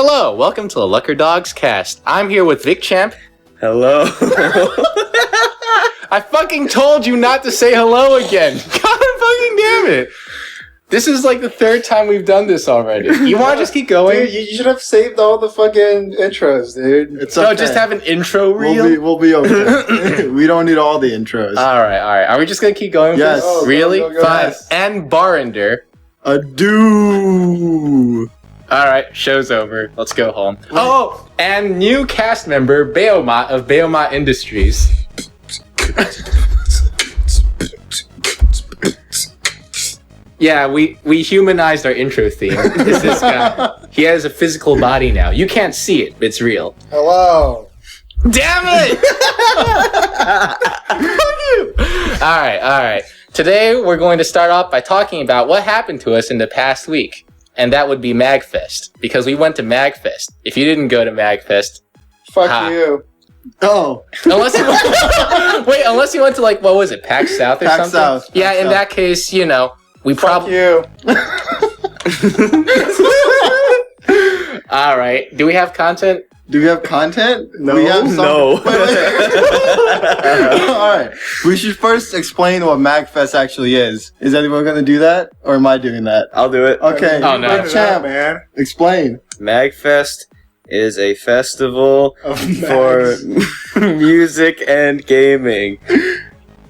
Hello, welcome to the LuckerdogsCast. I'm here with Vic Champ. Hello. I fucking told you not to say hello again. God fucking damn it. This is like the third time we've done this already. You want to just keep going? Dude, you should have saved all the fucking intros, dude. It's okay. No, just have an intro reel? We'll be okay. We don't need all the intros. Alright. Are we just going to keep going with Yes. this? Oh, really? go, Fine. yes. And Barrender. Adieu. Alright, show's over. Let's go home. Oh, and new cast member, Beomot of Beomot Industries. Yeah, we humanized our intro theme. It's this guy. He has a physical body now. You can't see it, but it's real. Hello. Damn it! Fuck you! Alright. Today we're going to start off by talking about what happened to us in the past week. And that would be MAGFest. Because we went to MAGFest. If you didn't go to MAGFest... Fuck you. Oh. Unless you went to like, what was it, PAX South or PAX something? South. Yeah, PAX in South. that case, you know, we Fuck probably... you. Alright, do we have content? Do we have content? No. We have some... No. Alright. We should first explain what MAGFest actually is. Is anyone going to do that? Or am I doing that? I'll do it. Okay. Oh, no. Bring it Champ, up, man. explain. MAGFest is a festival Of for music and gaming.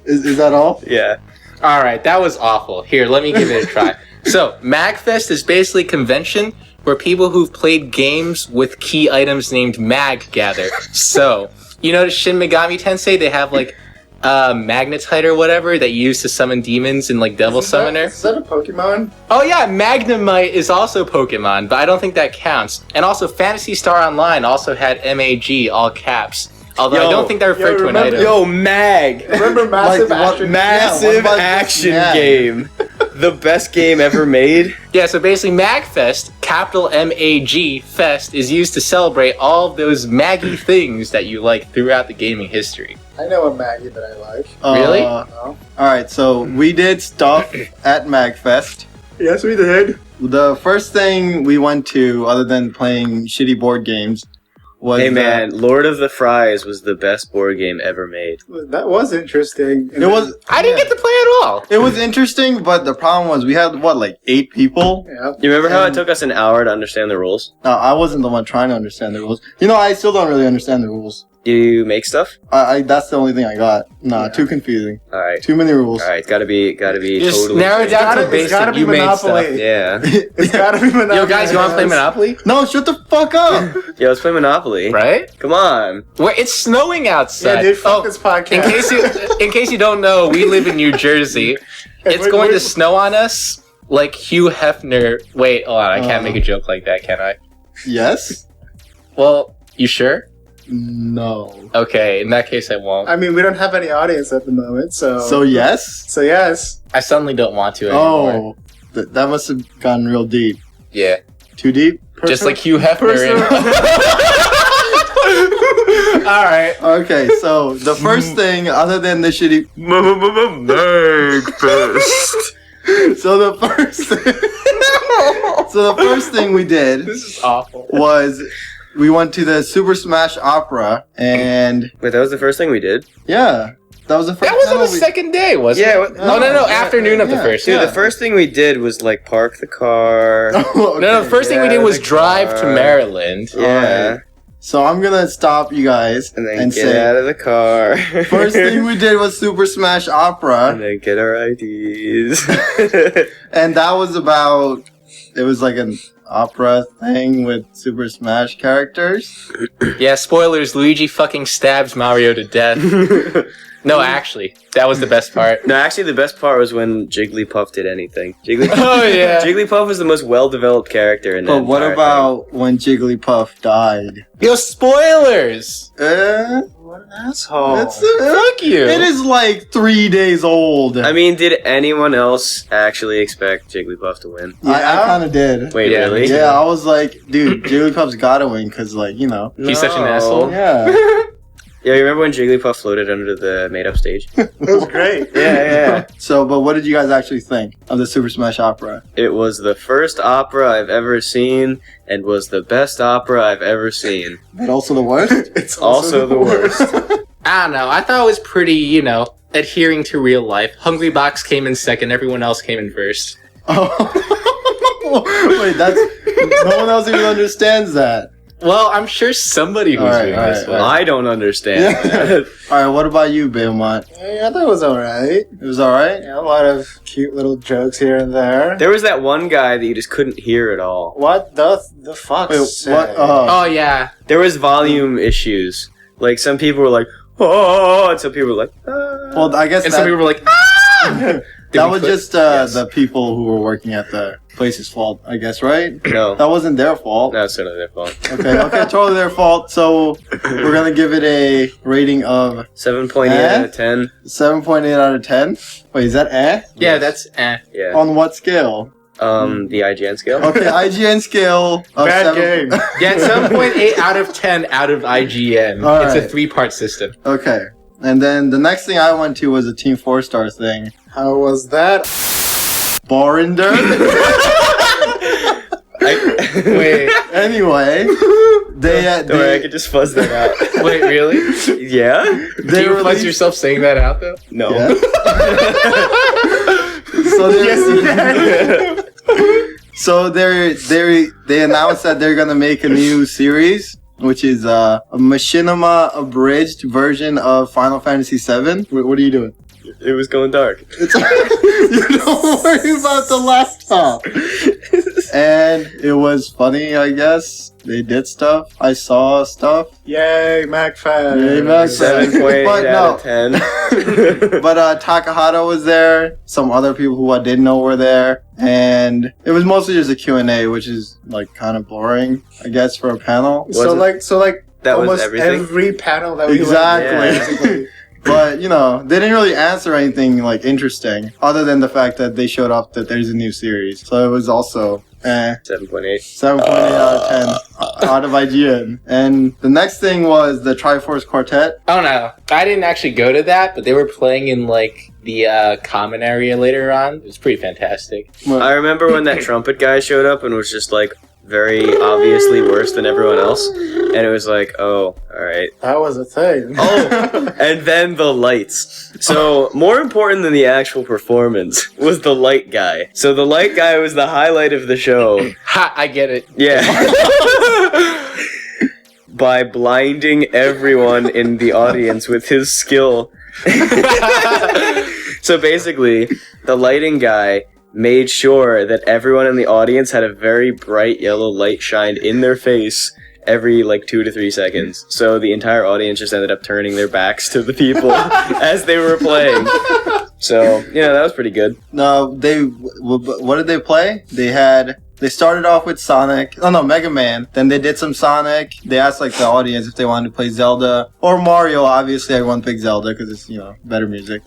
Is that all? Yeah. Alright, that was awful. Here, let me give it a try. So, MAGFest is basically a convention where people who've played games with key items named Mag gather. So, you know Shin Megami Tensei? They have like magnetite or whatever that you use to summon demons in like Devil Summoner. Is that a Pokemon? Oh yeah, Magnemite is also Pokemon, but I don't think that counts. And also, Phantasy Star Online also had MAG, all caps. Although I don't think that referred to an remember- item. Yo, MAG! Remember Massive Like, what- Action? Massive what about action MAG? game. The best game ever made. Yeah, so basically MAGFest, capital M-A-G, Fest, is used to celebrate all of those Maggy things that you like throughout the gaming history. I know a Maggie that I like. Really? No? Alright, so we did stuff at MAGFest. Yes, we did. The first thing we went to, other than playing shitty board games, was Hey man, Lord of the Fries was the best board game ever made. That was interesting. It was. I didn't get to play at all. It was interesting, but the problem was we had like 8 people. Yeah. You remember how it And- took us an hour to understand the rules? No, I wasn't the one trying to understand the rules. You know, I still don't really understand the rules. Do you make stuff? I that's the only thing I got. Nah, Yeah. too confusing. Alright. Too many rules. Alright, gotta be Just totally narrow it down to It's gotta basic. be You made Monopoly. stuff. Yeah. It's gotta be Monopoly. Yo, guys, you want to play Monopoly? No, shut the fuck up. Yo, let's play Monopoly. Right? Come on. Well, it's snowing outside. Yeah, dude, fuck this in podcast. case you don't know, we live in New Jersey. It's Wait, going to wait. snow on us like Hugh Hefner. Wait, hold on, I can't make a joke like that, can I? Yes? Well, you sure? No. Okay, in that case, I won't. I mean, we don't have any audience at the moment, so... So yes? So yes. I suddenly don't want to anymore. Oh, that must have gotten real deep. Yeah, Too deep? just like Hugh Hefner. All right. Okay, so the first thing, other than the shitty... So the first thing we did This is awful. was we went to the Super Smash Opera, and Wait, that was the first thing we did? yeah, that was the first That was on time the second day, wasn't Yeah, it? No, afternoon of the yeah. first. Dude, Yeah. the first thing we did was like park the car. No, the first thing we Yeah, did was the drive to car. Maryland. Yeah. So I'm gonna stop you guys And then and get say out of the car. first thing we did was Super Smash And Opera, then get our IDs. and that was about. It was like an opera thing with Super Smash characters. Yeah, spoilers, Luigi fucking stabs Mario to death. No, actually, that was the best part. No, actually, the best part was when Jigglypuff did anything. Jigglypuff, Oh, yeah. Jigglypuff was the most well-developed character in that But what entire about when Jigglypuff died? Yo, spoilers! What an asshole. Fuck you! It is like 3 days old. thing. I mean, did anyone else actually expect Jigglypuff to win? I Yeah. kind of did. Wait, Yeah, really? me too. Yeah, I was like, dude, Jigglypuff's gotta win because, like, you know. He's such an No. asshole. Yeah. Yeah, you remember when Jigglypuff floated under the made-up stage? It was great. Yeah. So, but what did you guys actually think of the Super Smash Opera? It was the first opera I've ever seen, and was the best opera I've ever seen. But also the worst? It's Also the worst. I don't know. I thought it was pretty, adhering to real life. Hungry Box came in second. Everyone else came in first. Oh. Wait, that's... No one else even understands that. Well, I'm sure somebody who's Alright, doing alright, this. alright. I don't understand that. Alright, what about you, Beaumont? Yeah, I thought it was alright. It was alright? Yeah, a lot of cute little jokes here and there. There was that one guy that you just couldn't hear at all. What the fuck? Wait, what? Oh, yeah. There was volume issues. Like, some people were like, oh, and some people were like, ah. Well, I guess And some people were like, ah! that was just Yes. the people who were working at the place's fault, I guess, right? No. That wasn't their fault. No, it's certainly their fault. Okay, totally their fault. So we're gonna give it a rating of 7.8 out of 10. 7.8 out of 10. Wait, is that eh? Yeah, that's Yeah. On what scale? The IGN scale. Okay, IGN scale of Bad 7. game. Yeah, it's 7.8 out of 10 out of IGN. All It's a right. 3-part system. Okay, and then the next thing I went to was a Team 4-star thing. How was that? Borinder. Wait, Anyway, they Don't worry, I could just fuzz that out. wait, really? Yeah? they Do you released- fuzz yourself saying that out, though? No. Yeah. So So they announced that they're gonna make a new series, which is a machinima abridged version of Final Fantasy VII. What are you doing? It was going dark. It's you don't worry about the laptop. And it was funny, I guess. They did stuff. I saw stuff. Yay, MAGFest. Yay, MAGFest. 7.8 But out no. of 10. But Takahata was there. Some other people who I didn't know were there. And it was mostly just a Q&A, which is like kind of boring, I guess, for a panel. So Was it? like That was almost everything? every panel that we Exactly. went to, basically. But, they didn't really answer anything, like, interesting, other than the fact that they showed up that there's a new series. So it was also, 7.8. 7.8 out of 10 out of IGN. And the next thing was the Triforce Quartet. Oh, no. I didn't actually go to that, but they were playing in, the common area later on. It was pretty fantastic. I remember when that trumpet guy showed up and was just like very obviously worse than everyone else. And it was like, oh, alright. That was a thing. Oh, and then the lights. So, more important than the actual performance was the light guy. So the light guy was the highlight of the show. Ha! I get it. Yeah. By blinding everyone in the audience with his skill. So basically, the lighting guy made sure that everyone in the audience had a very bright yellow light shined in their face every 2 to 3 seconds. So the entire audience just ended up turning their backs to the people as they were playing. So, that was pretty good. No, what did they play? They started off with Sonic. Oh no, Mega Man. Then they did some Sonic. They asked the audience if they wanted to play Zelda or Mario. Obviously, everyone picked Zelda because it's better music.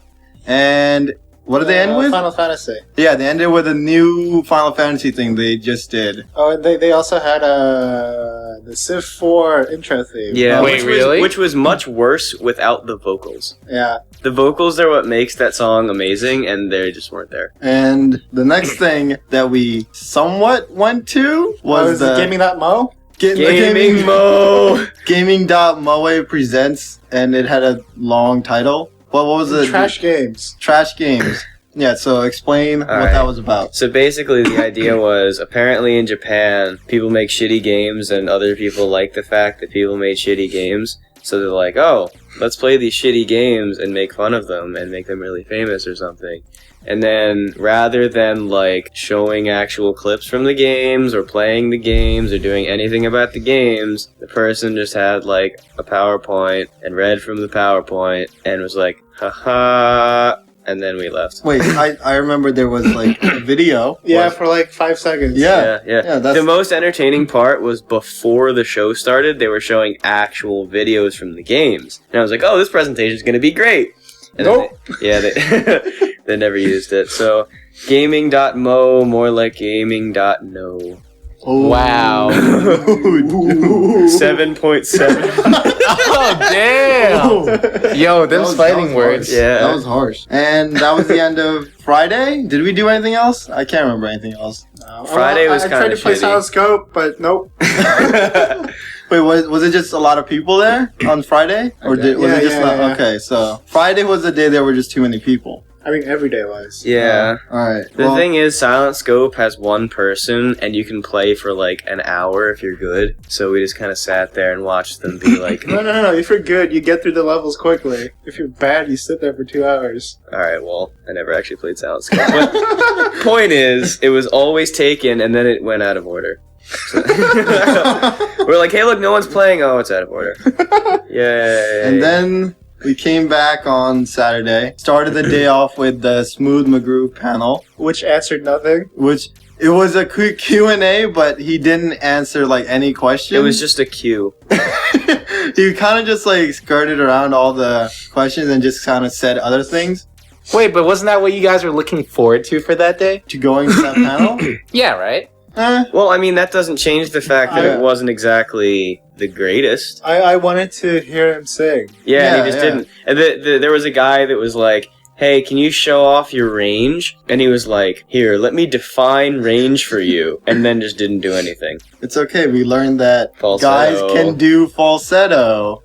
And what did they end with? Final Fantasy. Yeah, they ended with a new Final Fantasy thing they just did. Oh, and they also had the Civ 4 intro theme. Yeah, Wait, really? Which was much worse without the vocals. Yeah. The vocals are what makes that song amazing, and they just weren't there. And the next thing that we somewhat went to was the Gaming That Mo? Gaming Mo! Gaming.moe presents, and it had a long title. What was it? Trash games. Trash games. Yeah, so explain what right. that was about. So basically, the idea was apparently in Japan, people make shitty games, and other people like the fact that people made shitty games. So they're like, oh, let's play these shitty games and make fun of them and make them really famous or something. And then rather than showing actual clips from the games or playing the games or doing anything about the games, the person just had a PowerPoint and read from the PowerPoint and was like, haha, and then we left. Wait, I remember there was a video. Yeah, for 5 seconds. Yeah. Yeah. that's The most entertaining part was before the show started, they were showing actual videos from the games. And I was like, oh, this presentation is going to be great. And Nope. They never used it. So, gaming.mo, more like gaming.no. Wow. 7.7. Oh, damn. Yo, them fighting words. Yeah. That was harsh. And that was the end of Friday. Did we do anything else? I can't remember anything else. Friday was I kind tried of to play shitty. Silent Scope, but nope. Wait, was it just a lot of people there on Friday? Or was it just not? Yeah. Okay, so Friday was the day there were just too many people. I mean, every day was. Yeah. Alright. The thing is, Silent Scope has one person, and you can play for like an hour if you're good. So we just kind of sat there and watched them be like, No. If you're good, you get through the levels quickly. If you're bad, you sit there for 2 hours. alright, well, I never actually played Silent Scope. But point is, it was always taken, and then it went out of order. We're like, hey, look, no one's playing. Oh, it's out of order. Yay. And then we came back on Saturday. Started the day off with the Smooth McGrew panel, Which answered nothing. which it was a quick Q&A, but he didn't answer like any questions. it was just a queue. He kind of just like skirted around all the questions and just kind of said other things Wait, but wasn't that what you guys were looking forward to for that day? to going to that panel. Yeah, right? Well, I mean, that doesn't change the fact that it wasn't exactly the greatest. I wanted to hear him sing. Yeah, Yeah, he just yeah. didn't. And there was a guy that was like, hey, can you show off your range? And he was like, here, let me define range for you. And then just didn't do anything. It's okay. We learned that Falsetto. guys can do falsetto.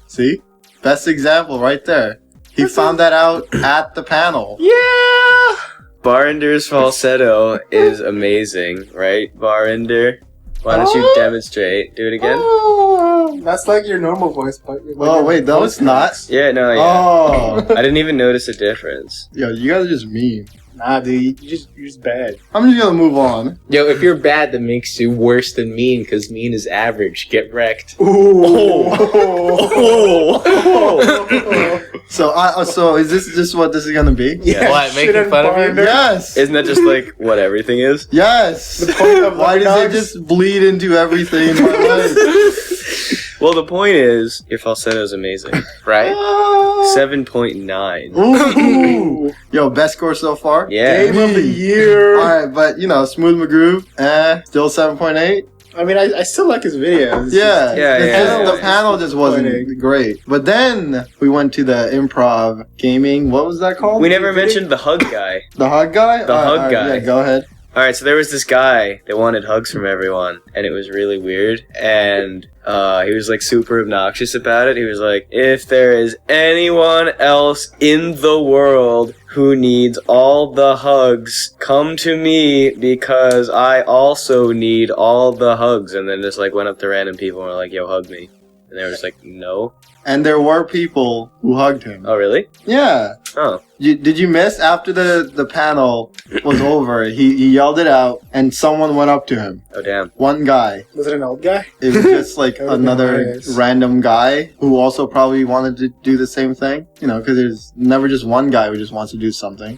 See? Best example right there. He found that out at the panel. Yeah! Barinder's falsetto is amazing, right, Barinder? Why don't you demonstrate? Do it again? Oh, that's like your normal voice. But Oh, wait, no, it's not. Yeah, no, yeah. Oh. I didn't even notice a difference. Yo, you guys are just mean. Nah, dude, you're just bad. I'm just gonna move on. Yo, if you're bad, that makes you worse than mean, because mean is average. Get wrecked. So is this just what this is gonna be? Yeah, What, making shit and fun of you? Barnder. Yes. Isn't that just like what everything is? Yes. The point of Why does it Luckerdogs? just bleed into everything in my life? Well, the point is, your falsetto is amazing. Right? 7.9. Ooh. Yo, best score so far? Yeah. Game of the year. Alright, but you know, Smooth McGrew, still 7.8. I mean, I still like his videos. Yeah, Yeah, it's yeah, just- yeah. the panel just wasn't great. But then we went to the improv gaming. What was that called? We never mentioned the hug guy. The hug guy. The hug Alright, guy. Yeah, go ahead. Alright, so there was this guy that wanted hugs from everyone, and it was really weird, and he was like super obnoxious about it. He was like, if there is anyone else in the world who needs all the hugs, come to me because I also need all the hugs. And then just like went up to random people and were like, yo, hug me. And they were just like, no. And there were people who hugged him. Oh, really? Yeah. Oh. Did you miss after the panel was over? He yelled it out, and someone went up to him. Oh, damn. One guy. Was it an old guy? It was just like That would've been another hilarious. random guy who also probably wanted to do the same thing. You know, because there's never just one guy who just wants to do something.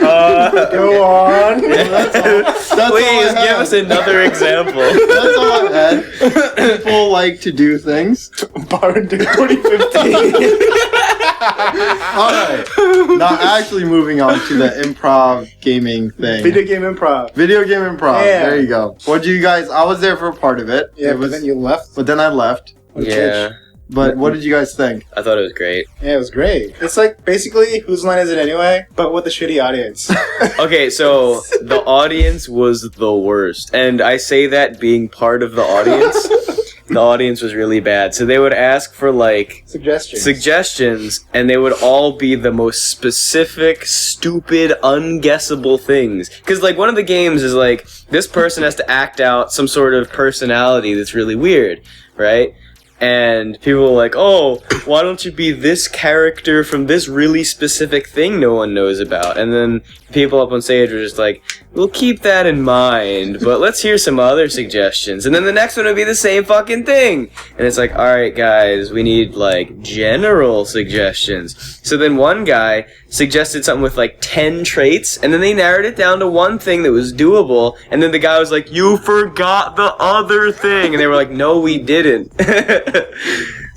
Go on. That's all I Please had. give us another example. That's all I had. People like to do things. Barnder 2015. Alright. Now actually moving on to the improv gaming thing. Video game improv. Video game improv. Yeah. There you go. What do you guys? I was there for a part of it. Yeah, It but was, then you left. but then I left. Yeah, But what did you guys think? I thought it was great. Yeah, it was great. It's like basically Whose Line Is It Anyway, but with a shitty audience. Okay, so the audience was the worst. And I say that being part of the audience. The audience was really bad. So they would ask for like suggestions, and they would all be the most specific, stupid, unguessable things. Because like one of the games is like this person has to act out some sort of personality that's really weird, right? And people were like, oh, why don't you be this character from this really specific thing no one knows about? And then people up on stage were just like, we'll keep that in mind, but let's hear some other suggestions. And then the next one would be the same fucking thing. And it's like, alright guys, we need like general suggestions. So then one guy suggested something with like 10 traits, and then they narrowed it down to one thing that was doable, and then the guy was like, you forgot the other thing. And they were like, no, we didn't.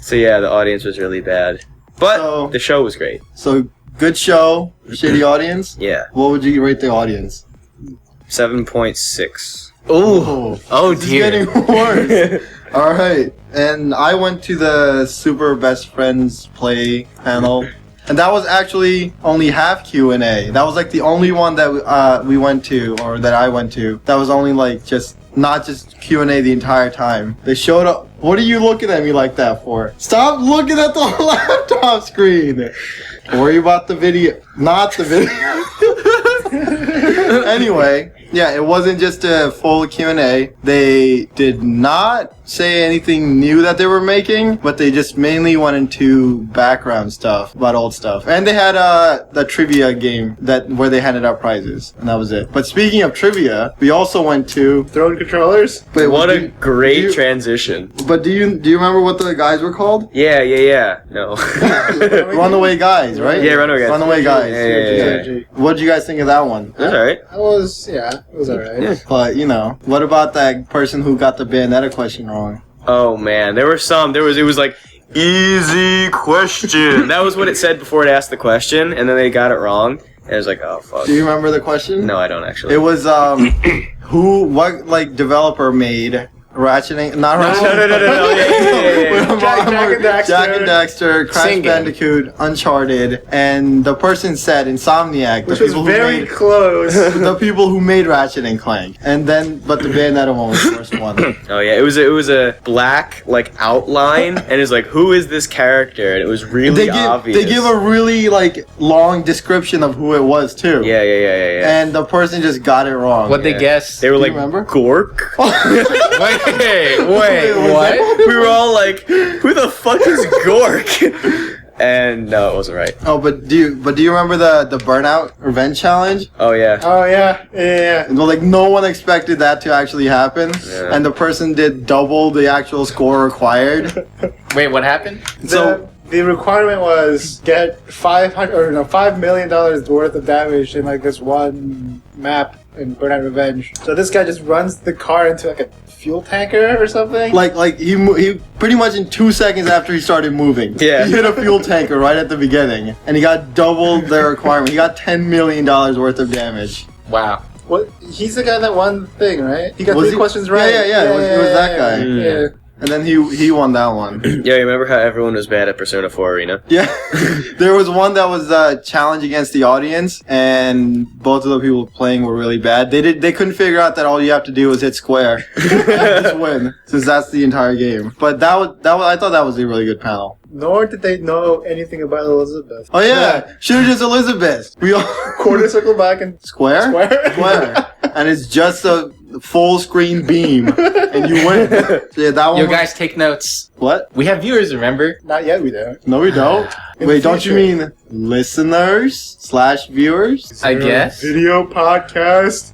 So yeah, the audience was really bad. But So- the show was great. So good show, shitty audience. Yeah. What would you rate the audience? 7.6. Ooh. Oh It's dear. getting worse. All right, and I went to the Super Best Friends Play panel, and that was actually only half Q&A. That was like the only one that we went to, or that I went to. That was only like not just Q&A the entire time. They showed up. What are you looking at me like that for? Stop looking at the laptop screen. Worry about the video, not the video. Anyway, yeah, it wasn't just a full Q&A. They did not say anything new that they were making, but they just mainly went into background stuff about old stuff. And they had the trivia game where they handed out prizes, and that was it. But speaking of trivia, we also went to Throwing controllers? Wait, What a do great you- transition. But do you remember what the guys were called? Yeah. No. Runaway Guys, right? Yeah, Runaway Guys. Runaway Guys. Yeah. What did you guys think of that one? That's alright. It was alright. But what about that person who got the Bayonetta question wrong? Oh man, it was like, easy question. That was what it said before it asked the question, and then they got it wrong. And it was like, oh fuck. Do you remember the question? No, I don't actually. It was what developer made Ratcheting? Not No. Yeah. Jack and Daxter, Crash Singing. Bandicoot, Uncharted, and the person said Insomniac. Which was very close. the people who made Ratchet and Clank, but the Bayonetta one was the first one. Oh yeah, it was a black like outline, and it's like, who is this character? And it was really obvious. They give a really long description of who it was too. Yeah. And the person just got it wrong. What they guess? They were Do you like, remember? Gork. Wait, was what? We were all like, who the fuck is Gork? And no, it wasn't right. Oh, but do you remember the Burnout Revenge Challenge? Oh yeah. Oh yeah. Well, no one expected that to actually happen, Yeah. and the person did double the actual score required. Wait, what happened? So The requirement was get $5 million worth of damage in this one map in Burnout Revenge. So this guy just runs the car into a fuel tanker or something. he pretty much in 2 seconds after he started moving, Yeah. he hit a fuel tanker right at the beginning, and he got double the requirement. He got $10 million worth of damage. Wow. What? He's the guy that won the thing, right? He got Was 3 he? questions right. Yeah, it was that guy. Yeah. And then he won that one. Yeah, you remember how everyone was bad at Persona 4 Arena? Yeah, there was one that was a challenge against the audience, and both of the people playing were really bad. They couldn't figure out that all you have to do is hit square and just win, since that's the entire game. But that was I thought that was a really good panel. Nor did they know anything about Elizabeth. Oh yeah, should have just Elizabeth. We all Quarter circle back and square, and it's just a full screen beam, and you win. Yeah, that one. Yo, guys, take notes. What? We have viewers, remember? Not yet, we don't. No, we don't. In Wait, the don't you future. mean listeners/viewers? I guess. Video podcast.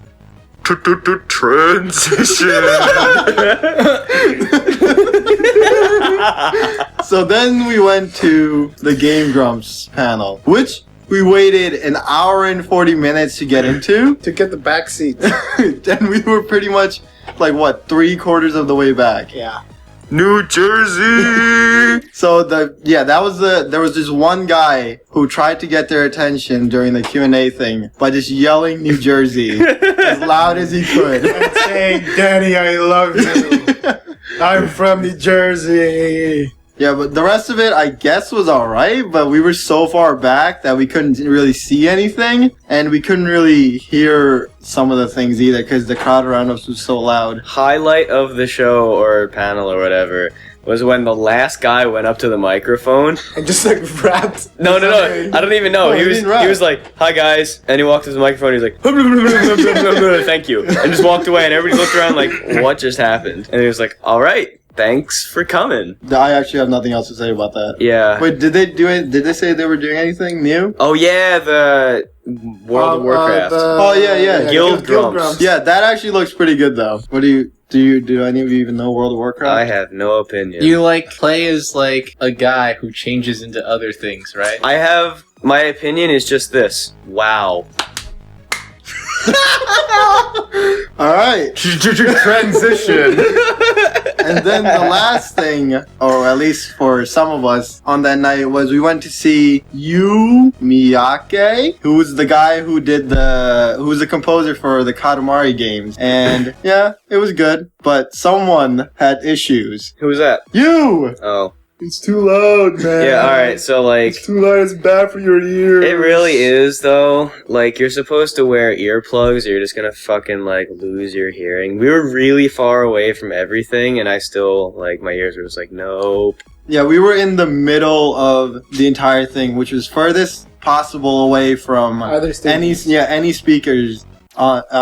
So then we went to the Game Grumps panel, which we waited an hour and 40 minutes to get into. To get the back seat. And we were pretty much 3/4 of the way back. Yeah. New Jersey! So there was this one guy who tried to get their attention during the Q&A thing by just yelling New Jersey as loud as he could. And saying, Danny, I love you. I'm from New Jersey. Yeah, but the rest of it, I guess, was alright, but we were so far back that we couldn't really see anything, and we couldn't really hear some of the things either, because the crowd around us was so loud. Highlight of the show or panel or whatever was when the last guy went up to the microphone. And just rapped. No, I don't even know. No, he he didn't rap. was like, "Hi guys," and he walked to the microphone. He was like, "Thank you," and just walked away. And everybody looked around like, "What just happened?" And he was like, "All right, thanks for coming." I actually have nothing else to say about that. Yeah. Wait, did they do it? Did they say they were doing anything new? Oh yeah, the World of Warcraft. Oh, yeah. Guild Grumps. Yeah, that actually looks pretty good though. What do any of you even know World of Warcraft? I have no opinion. You play as a guy who changes into other things, right? I have my opinion is just this. Wow. All right. Transition. And then the last thing, or at least for some of us on that night, was we went to see Yu Miyake, who's the guy who's the composer for the Katamari games. And yeah, it was good, but someone had issues. Who was that? You! Oh. It's too loud, man. Yeah, alright, so like... It's too loud, it's bad for your ears. It really is, though. Like, you're supposed to wear earplugs or you're just gonna fucking, like, lose your hearing. We were really far away from everything, and I still, like, my ears were just like, nope. Yeah, we were in the middle of the entire thing, which was furthest possible away from Other any speakers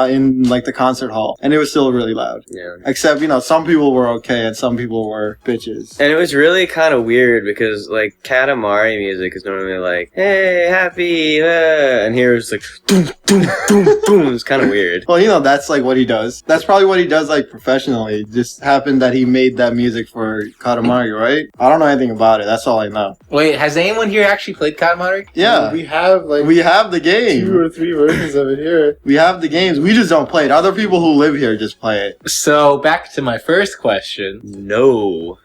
in like the concert hall, and it was still really loud. Yeah. Except, some people were okay and some people were bitches. And it was really kind of weird because, like, Katamari music is normally like, hey, happy, and here it's like, boom, boom, boom, boom. It's kind of weird. Well, that's like what he does. That's probably what he does like professionally. It just happened that he made that music for Katamari, right? I don't know anything about it. That's all I know. Wait, has anyone here actually played Katamari? Yeah. We have like We have the game. 2 or 3 versions of it here. We have the games. We just don't play it. Other people who live here just play it. So, back to my first question. No.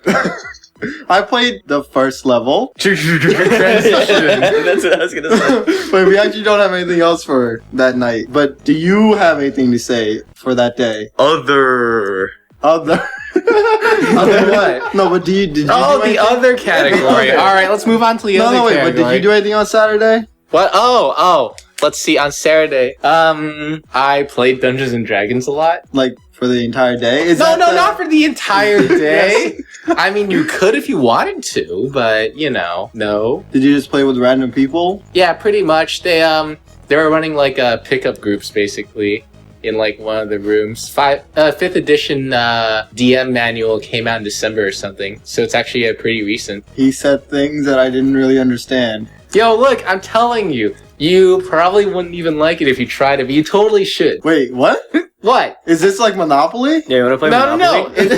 I played the first level. Transition. That's what I was gonna say. But we actually don't have anything else for that night. But do you have anything to say for that day? Other. Other what? No, but did you Oh, do the anything? other category. Okay. Alright, let's move on to the other Wait, category. but did you do anything on Saturday? What? Oh. Let's see, on Saturday, I played Dungeons and Dragons a lot. Like, for the entire day? No, not for the entire day. I mean, you could if you wanted to, but, no. Did you just play with random people? Yeah, pretty much. They were running, like, pickup groups, basically, in, like, one of the rooms. 5th edition DM manual came out in December or something, so it's actually pretty recent. He said things that I didn't really understand. Yo, look, I'm telling you, you probably wouldn't even like it if you tried it, but you totally should. Wait, what? What? Is this like Monopoly? Yeah, you wanna play No. Monopoly?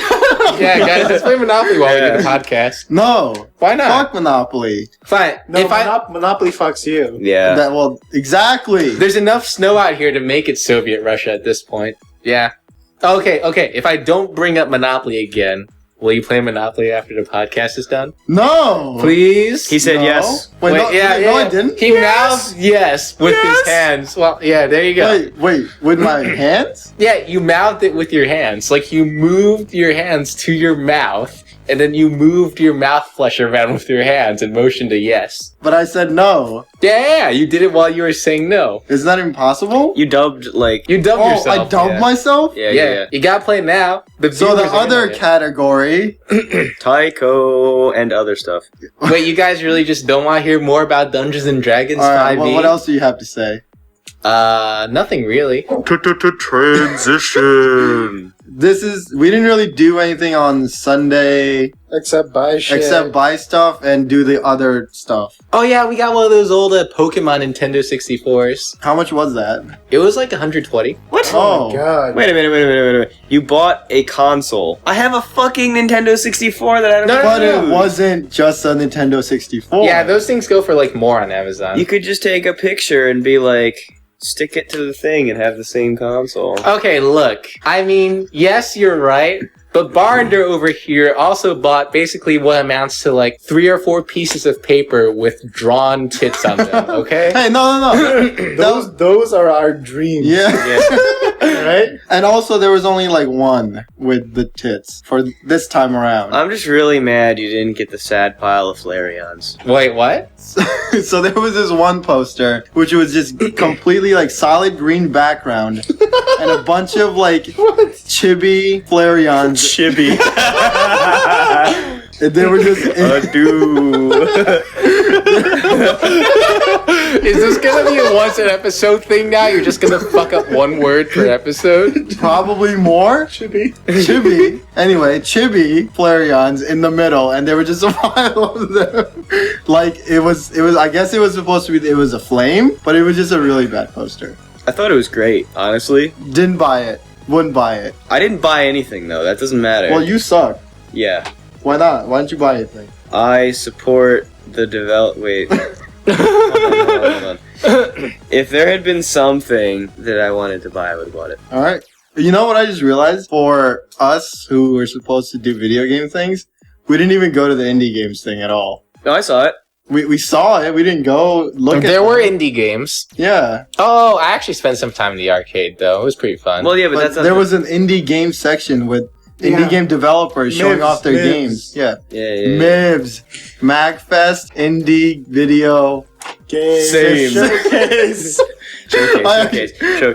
Yeah, guys, let's play Monopoly while we do the podcast. No. Why not? Fuck Monopoly. Fine. No, If Monopoly fucks you. Yeah. Exactly. There's enough snow out here to make it Soviet Russia at this point. Yeah. Okay. If I don't bring up Monopoly again, will you play Monopoly after the podcast is done? No. Please? He said No. yes. Wait, no, yeah. I didn't. He mouthed yes with his hands. Well, yeah, there you go. Wait, with my hands? Yeah, you mouthed it with your hands. Like, you moved your hands to your mouth, and then you moved your mouth flesh around with your hands and motioned a yes. But I said no. Yeah, you did it while you were saying no. Is that impossible? You dubbed, like... You dubbed yourself. I dubbed myself? Yeah. You gotta play now. So the viewers are other gonna- category... Taiko and other stuff. Wait, you guys really just don't want to hear more about Dungeons and Dragons Alright, 5e? well, what else do you have to say? Nothing really. Transition. We didn't really do anything on Sunday Except buy shit. except buy stuff and do the other stuff. Oh yeah, we got one of those old Pokemon Nintendo 64s. How much was that? It was like 120. What? Oh. Oh my god. Wait a minute. You bought a console. I have a fucking Nintendo 64 that I don't No, But no. it wasn't just a Nintendo 64. Yeah, those things go for like more on Amazon. You could just take a picture and be like, stick it to the thing and have the same console. Okay, look. I mean, yes, you're right. But Barnder over here also bought basically what amounts to like 3 or 4 pieces of paper with drawn tits on them, okay? Hey, no. Those are our dreams. Yeah. Right? And also, there was only like one with the tits for this time around. I'm just really mad you didn't get the sad pile of Flareons. Wait, what? So there was this one poster, which was just completely like solid green background and a bunch of like chibi Flareons. Chibi. And they were just Is this gonna be a once an episode thing now? You're just gonna fuck up one word per episode? probably more. Chibi. Chibi. Anyway, chibi Flareons in the middle, and there were just a pile of them. Like it was. I guess it was supposed to be. It was a flame, but it was just a really bad poster. I thought it was great, honestly. Didn't buy it. Wouldn't buy it. I didn't buy anything though. That doesn't matter. Well, you suck. Yeah. Why not? Why didn't you buy anything? I support the Wait. Hold on. If there had been something that I wanted to buy, I would have bought it. All right. You know what I just realized? For us who were supposed to do video game things, we didn't even go to the indie games thing at all. No, I saw it. We saw it. We didn't go look at There them. were indie games. Yeah. Oh, I actually spent some time in the arcade though. It was pretty fun. Well, yeah, but But that's not there was an indie game section with indie Yeah. game developers showing off their games. Yeah. yeah. MIVs. MAGFest, indie video. Game. Same. Showcase.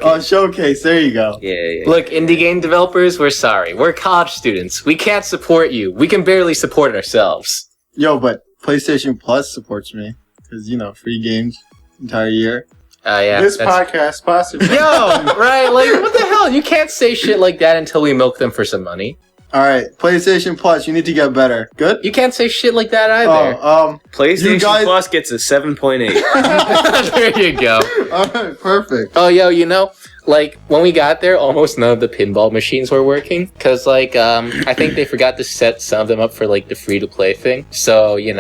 Oh, showcase. There you go. Yeah. Look, indie game developers, we're sorry. We're college students. We can't support you. We can barely support ourselves. Yo, but PlayStation Plus supports me. Because, free games entire year. Yeah. This that's- podcast sponsored. Yo, right? Like, what the hell? You can't say shit like that until we milk them for some money. Alright, PlayStation Plus, you need to get better. Good? You can't say shit like that either. PlayStation You guys- Plus gets a 7.8. There you go. Alright, perfect. Oh, yo, like, when we got there, almost none of the pinball machines were working. Because, like, I think they forgot to set some of them up for, like, the free-to-play thing. So, you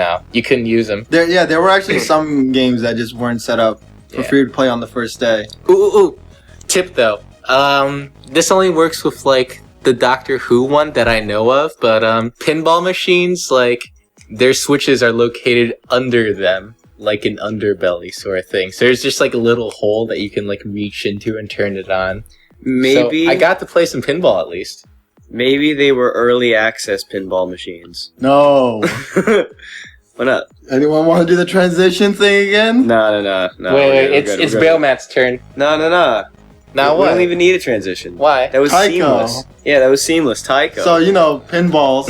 couldn't use them. There were actually some games that just weren't set up for Yeah. free to play on the first day. Ooh. Tip, though. This only works with, like, the Doctor Who one that I know of. But, pinball machines, like, their switches are located under them. Like an underbelly sort of thing. So there's just like a little hole that you can like reach into and turn it on. Maybe So I got to play some pinball at least. maybe they were early access pinball machines. No. Why not? Anyone want to do the transition thing again? No. Wait, it's Bailmat's turn. No. Now We what? don't even need a transition. Why? That was Taiko. seamless. Yeah, that was seamless. Taiko. So, pinballs,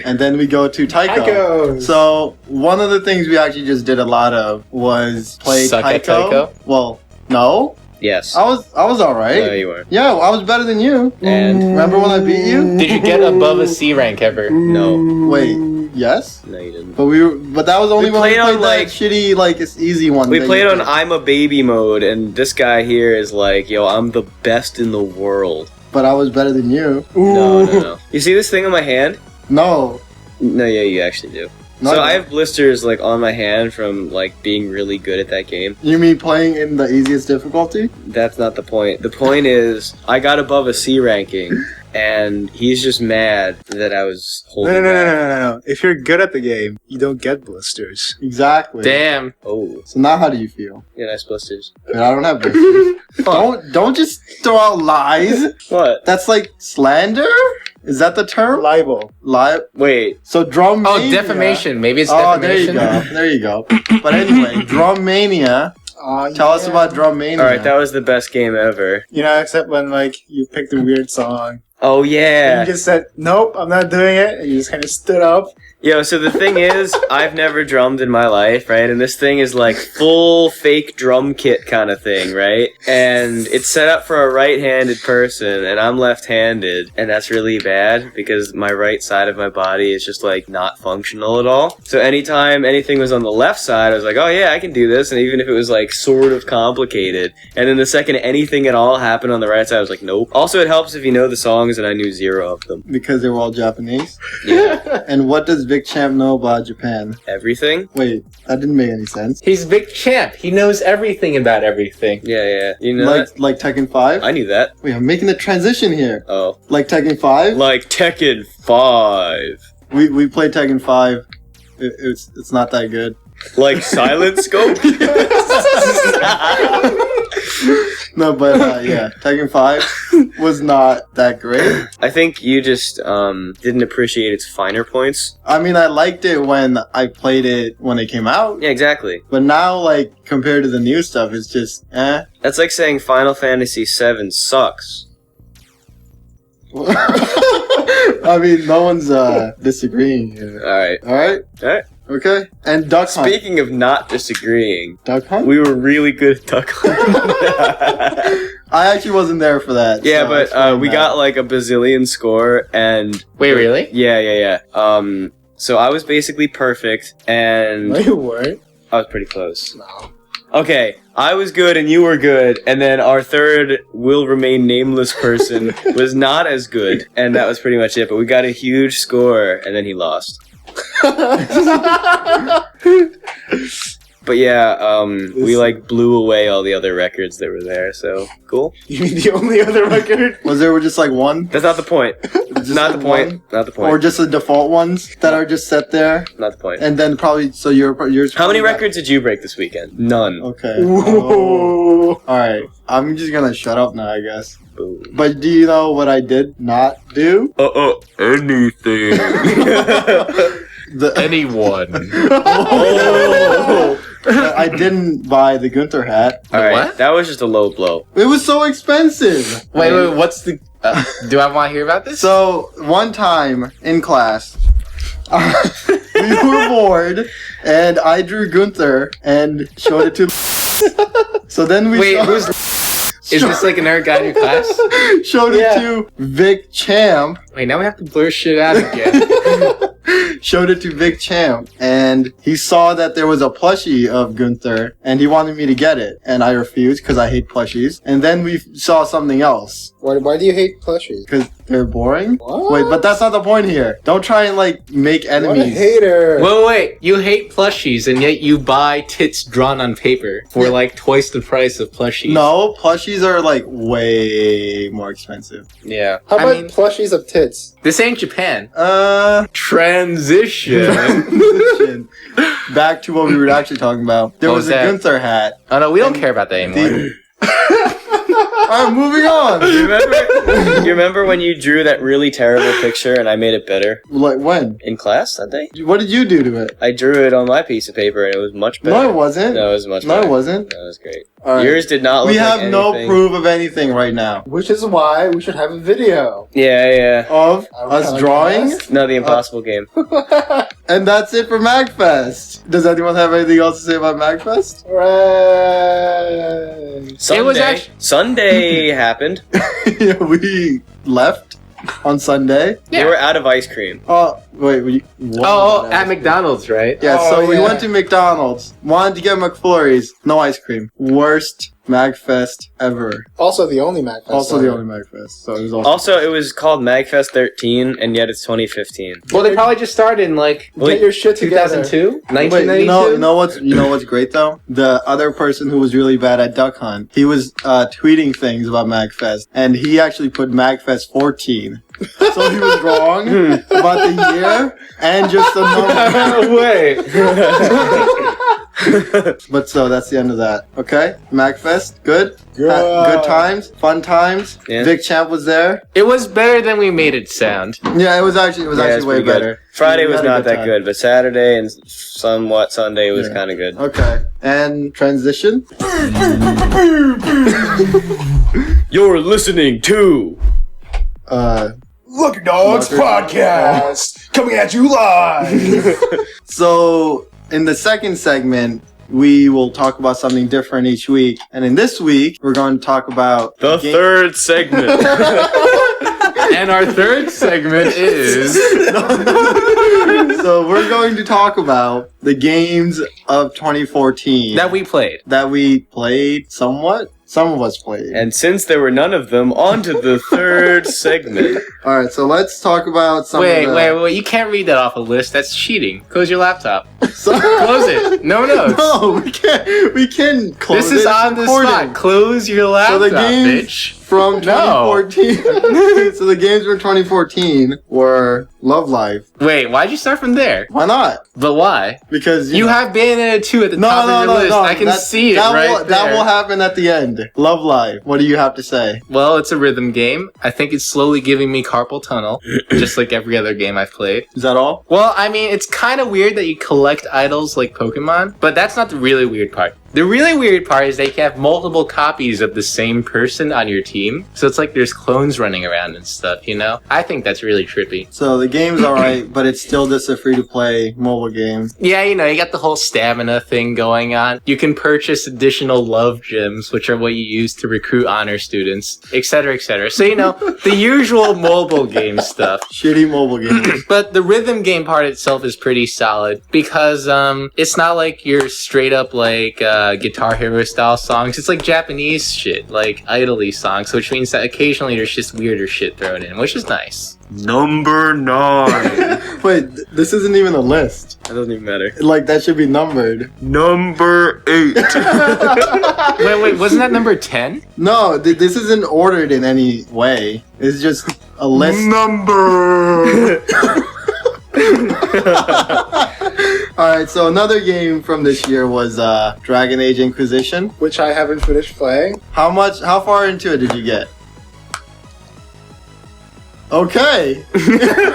and then we go to Taiko. Taikos. So, one of the things we actually just did a lot of was play Suck at Taiko. Taiko? Well, no. yes. I was alright. No, you were. Yeah, I was better than you. And Remember when I beat you? Did you get above a C rank ever? no, Wait, yes? no, you didn't. But that was only We when we played on, played that like- shitty, like, it's easy one. We that played you on did. I'm a baby mode, and this guy here is like, yo, I'm the best in the world. But I was better than you. No. You see this thing on my hand? No. No, yeah, you actually do. Not So I yet. have blisters like on my hand from like being really good at that game. You mean playing in the easiest difficulty? That's not the point. The point is I got above a C ranking, and he's just mad that I was holding back. No. If you're good at the game, you don't get blisters. Exactly. Damn. Oh, So now how do you feel? yeah, nice blisters. But I don't have blisters. Don't just throw out lies. What? That's like slander? Is that the term? Libel. Lie. Wait. So drum Oh, mania. defamation. Maybe it's Oh, there you defamation. go. There you go. But anyway, Drum Mania. Tell us about Drum Mania. All right, that was the best game ever. Except when you picked a weird song. Oh And yeah. you just said, nope, I'm not doing it. And you just kind of stood up. Yo, so the thing is, I've never drummed in my life, right? And this thing is like full fake drum kit kind of thing, right? And it's set up for a right-handed person, and I'm left-handed, and that's really bad because my right side of my body is just like not functional at all. So anytime anything was on the left side, I was like, oh yeah, I can do this, and even if it was like sort of complicated. And then the second anything at all happened on the right side, I was like, nope. Also, it helps if you know the songs, and I knew 0 of them. Because they were all Japanese. Yeah. And what does Vic Champ know about Japan? Everything? Wait, that didn't make any sense. He's Vic Champ. He knows everything about everything. Yeah. You know that? Like Tekken 5? I knew that. Wait, I'm making the transition here. Oh. Like Tekken 5? Like Tekken 5. We played Tekken 5. It's not that good. Like Silent Scope? No, but yeah, Tekken 5 was not that great. I think you just didn't appreciate its finer points. I mean, I liked it when I played it when it came out. Yeah, exactly. But now, like, compared to the new stuff, it's just, eh. That's like saying Final Fantasy VII sucks. I mean, no one's disagreeing here. Alright. Alright? Okay. And Duck Hunt. Speaking of not disagreeing, Duck Hunt? we were really good at Duck Hunt. I actually wasn't there for that. Yeah, so but explain we that. got like a bazillion score, and Wait, really? yeah. So I was basically perfect, and No, you weren't. I was pretty close. No. Okay, I was good and you were good, and then our third will remain nameless person was not as good, and that was pretty much it. But we got a huge score, and then he lost. But yeah, we like blew away all the other records that were there. So cool. You mean the only other record? Was there just like one? That's not the point. Just Not the point. one? Not the point. Or just the default ones that are just set there? Not the point. And then probably, so yours. How many records did you break this weekend? None. Okay. Ooh. Alright. I'm just gonna shut up now, I guess. Boom. But do you know what I did not do? Anything. The, Anyone. oh. I didn't buy the Gunther hat. All right, What? that was just a low blow. It was so expensive. Wait, what's the... do I want to hear about this? So, one time in class, we were bored, and I drew Gunther and showed it to... So then we Wait, showed, who's... Is this like another guy in your class? showed Yeah. it to Vic Champ. Wait, now we have to blur shit out again. Showed it to Vic Champ, and he saw that there was a plushie of Gunther, and he wanted me to get it, and I refused because I hate plushies. And then we saw something else Why do you hate plushies? because they're boring. What? Wait, but that's not the point here. Don't try and like make What a enemies. hater. Wait, you hate plushies, and yet you buy tits drawn on paper for like twice the price of plushies. No, plushies are like way more expensive. Yeah. How I about mean- plushies of tits? This ain't Japan. Transition. Transition. Back to what we were actually talking about. There What was was a that? Gunther hat. Oh no, we don't care about that anymore. Alright, moving on. You remember when you drew that really terrible picture and I made it better Like when? in class that day? What did you do to it? I drew it on my piece of paper and it was much better. No, it wasn't. No, it was much No, better. it wasn't. That was great. Alright. Yours did not look We like have no anything. proof of anything right now. Which is why we should have a video. Yeah. Of Our us drawing. podcast? No, the impossible game. And that's it for MAGFest. Does anyone have anything else to say about MAGFest? Hooray. Sunday, was actually- Sunday happened. Yeah, we left on Sunday. They were out of ice cream. Oh, wait. Oh, at McDonald's, right? Yeah, so Oh, we yeah. went to McDonald's. Wanted to get McFlurries. No ice cream. Worst MAGFest ever. Also the only MAGFest. Also ever. the only MAGFest. So it was also. Also, it was called MAGFest 13, and yet it's 2015. Well, they probably just started in like Get your shit together. 2002, Wait, 1992. you know what's great though? The other person who was really bad at Duck Hunt, he was tweeting things about MAGFest, and he actually put MAGFest 14. So he was wrong about the year and just the number. Wait. But so that's the end of that. Okay, MAGFest, good. Good. Good times, fun times. Yeah. Vic Champ was there. It was better than we made it sound. Yeah, it was actually Yeah, it's way pretty good. better. Friday We was had a not that time. good, but Saturday and somewhat Sunday was Yeah. kind of good. Okay, and transition. You're listening to Luckerdogs Podcast coming at you live. So in the second segment, we will talk about something different each week. And in this week, we're going to talk about the game- third segment. And our third segment is So we're going to talk about the games of 2014 that we played. that we played somewhat. Some of us played. And since there were none of them, on to the third segment. All right, so let's talk about some. Wait, of the... wait, you can't read that off a list. That's cheating. Close your laptop. So- Close it. No notes. No, we can't. We can close This is it. on the Recording. spot. Close your So laptop, the games bitch. from No. 2014. So the games from 2014 were Love Life. Wait, why'd you start from there? Why not? But why? Because You have Bayonetta 2 at the top of your list. I can see it that right will, there. That will happen at the end. Love Life. What do you have to say? Well, it's a rhythm game. I think it's slowly giving me carpal tunnel, just like every other game I've played. Is that all? Well, I mean, it's kind of weird that you collect idols like Pokemon, but that's not the really weird part. The really weird part is they can have multiple copies of the same person on your team, so it's like there's clones running around and stuff, you know? I think that's really trippy. So the game's alright, but it's still just a free-to-play mobile game. Yeah, you know, you got the whole stamina thing going on. You can purchase additional love gems, which are what you use to recruit honor students, etc., etc. So, you know, the usual mobile game stuff. Shitty mobile game. But the rhythm game part itself is pretty solid because it's not like you're straight up like Guitar Hero style songs. It's like Japanese shit, like idly songs, which means that occasionally there's just weirder shit thrown in, which is nice. Number 9. Wait, this isn't even a list. That doesn't even matter. Like, that should be numbered. Number 8. Wait, wasn't that number 10? No, this isn't ordered in any way. It's just a list. Number. Alright, so another game from this year was Dragon Age Inquisition. Which I haven't finished playing. How far into it did you get? Okay.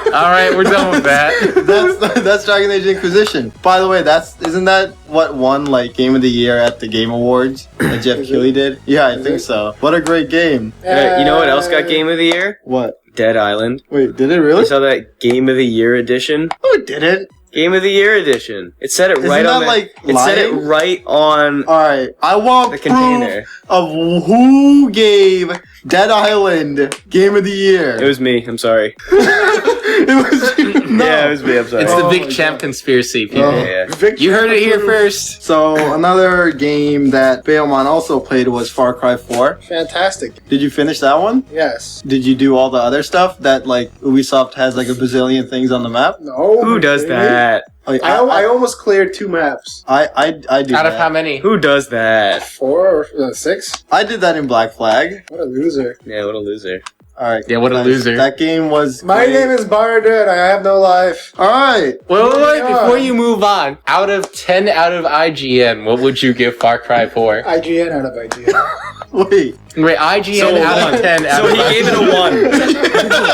Alright, we're done with that. That's Dragon Age Inquisition. By the way, isn't that what won like Game of the Year at the Game Awards that Jeff Keighley did? Yeah, I think so. What a great game. You know what else got Game of the Year? What? Dead Island. Wait, did it really? You saw that Game of the Year edition? Oh, it didn't. Game of the Year edition. It said it right on that, said it right on Alright, I want the container. proof of who gave Dead Island Game of the Year. It was me. I'm sorry. It was you. No. Yeah, it was me. I'm sorry. It's the Oh Big my Champ God. conspiracy, people. Oh. Yeah. You heard it here first. So another game that Bailmon also played was Far Cry 4. Fantastic. Did you finish that one? Yes. Did you do all the other stuff that like Ubisoft has like a bazillion things on the map? No. Who does that? Like, I almost cleared 2 maps. I do Out that. of how many? Who does that? 4 or 6? I did that in Black Flag. What a loser. Yeah, what a loser. Alright. Yeah, what a guys, loser. That game was My great. name is Barda and I have no life. Alright. Wait, on. before you move on, out of 10 out of IGN, what would you give Far Cry 4? IGN out of IGN. Wait. Wait, IGN So out of 10 out So of he gave it a 1.